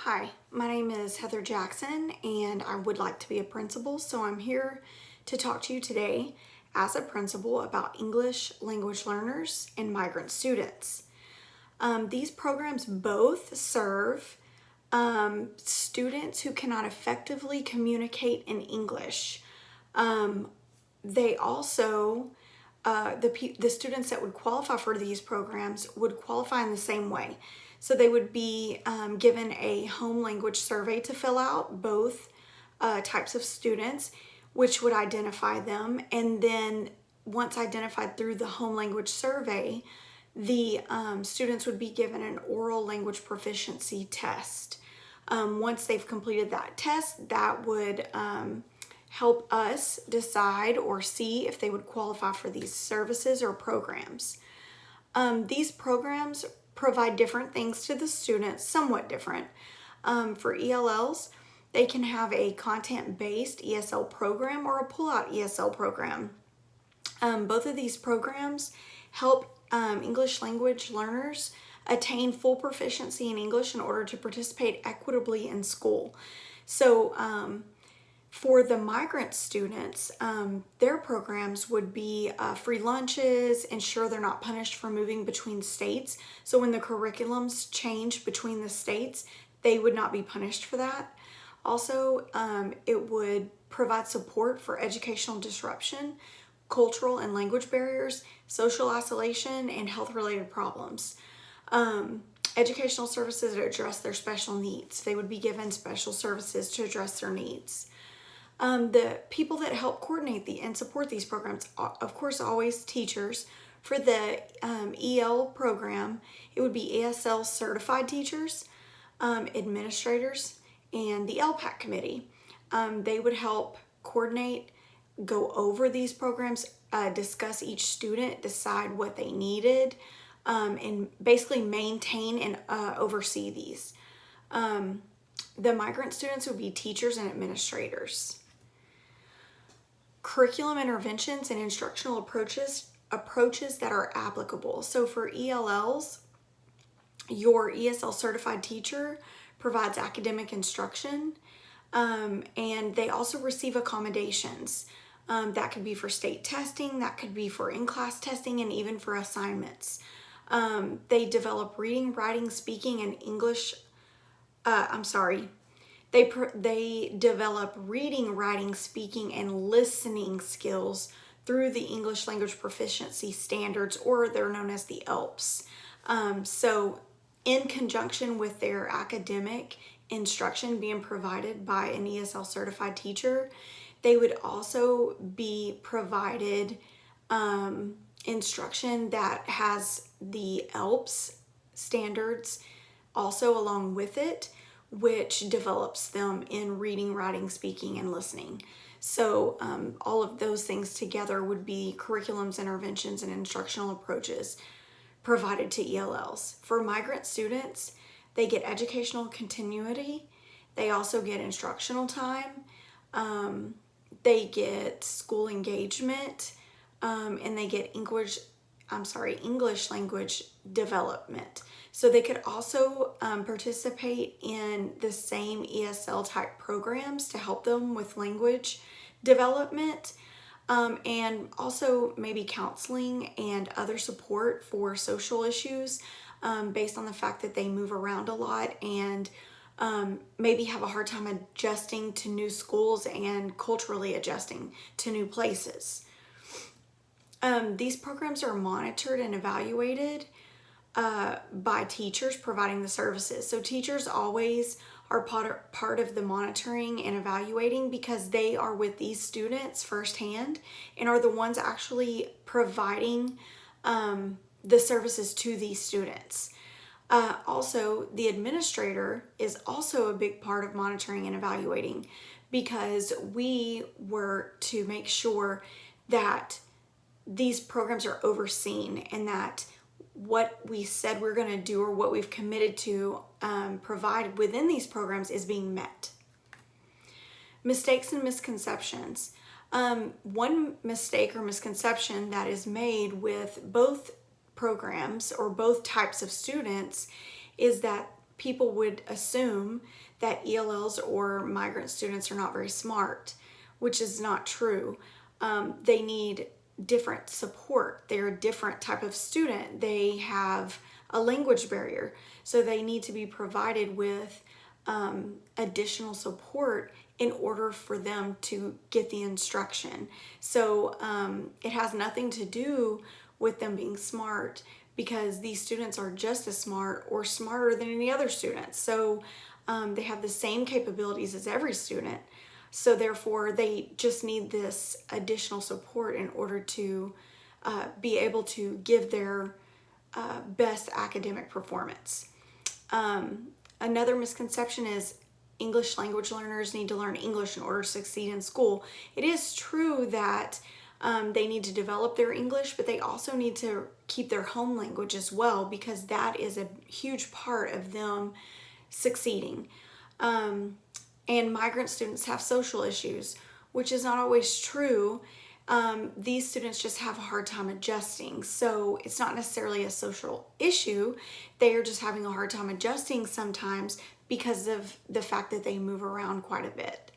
Hi, my name is Heather Jackson and I would like to be a principal, so I'm here to talk to you today as a principal about English language learners and migrant students. These programs both serve students who cannot effectively communicate in English. They also, the students that would qualify for these programs would qualify in the same way. So they would be given a home language survey to fill out, both types of students, which would identify them. And then once identified through the home language survey, the students would be given an oral language proficiency test. Once they've completed that test, that would help us decide or see if they would qualify for these services or programs. These programs provide different things to the students, somewhat different. For ELLs, they can have a content-based ESL program or a pull-out ESL program. Both of these programs help English language learners attain full proficiency in English in order to participate equitably in school. So for the migrant students, their programs would be free lunches, ensure they're not punished for moving between states. So when the curriculums change between the states, they would not be punished for that. Also, it would provide support for educational disruption, cultural and language barriers, social isolation, and health-related problems. Educational services that address their special needs. They would be given special services to address their needs. The people that help coordinate and support these programs are, of course, always teachers. For the EL program, it would be ESL certified teachers, administrators, and the LPAC committee. They would help coordinate, go over these programs, discuss each student, decide what they needed, and basically maintain and oversee these. The migrant students would be teachers and administrators. Curriculum interventions and instructional approaches that are applicable. So for ELLs, your ESL certified teacher provides academic instruction, and they also receive accommodations. That could be for state testing, that could be for in-class testing, and even for assignments. They develop reading, writing, speaking, and English, They develop reading, writing, speaking, and listening skills through the English language proficiency standards, or they're known as the ELPS. So in conjunction with their academic instruction being provided by an ESL certified teacher, they would also be provided instruction that has the ELPS standards also along with it, which develops them in reading, writing, speaking, and listening. So all of those things together would be curriculums, interventions, and instructional approaches provided to ELLs. For migrant students, they get educational continuity. They also get instructional time. They get school engagement, and they get English language development. So they could also participate in the same ESL type programs to help them with language development, and also maybe counseling and other support for social issues based on the fact that they move around a lot and maybe have a hard time adjusting to new schools and culturally adjusting to new places. These programs are monitored and evaluated by teachers providing the services. So teachers always are part of the monitoring and evaluating because they are with these students firsthand and are the ones actually providing the services to these students. Also, the administrator is also a big part of monitoring and evaluating because we work to make sure that these programs are overseen and that what we said we're going to do or what we've committed to provide within these programs is being met. Mistakes and misconceptions. One mistake or misconception that is made with both programs or both types of students is that people would assume that ELLs or migrant students are not very smart, which is not true. They need different support. They're a different type of student. They have a language barrier, so they need to be provided with additional support in order for them to get the instruction. So it has nothing to do with them being smart, because these students are just as smart or smarter than any other students. So they have the same capabilities as every student. So therefore, they just need this additional support in order to be able to give their best academic performance. Another misconception is English language learners need to learn English in order to succeed in school. It is true that they need to develop their English, but they also need to keep their home language as well, because that is a huge part of them succeeding. And migrant students have social issues, which is not always true. These students just have a hard time adjusting. So it's not necessarily a social issue. They are just having a hard time adjusting sometimes because of the fact that they move around quite a bit.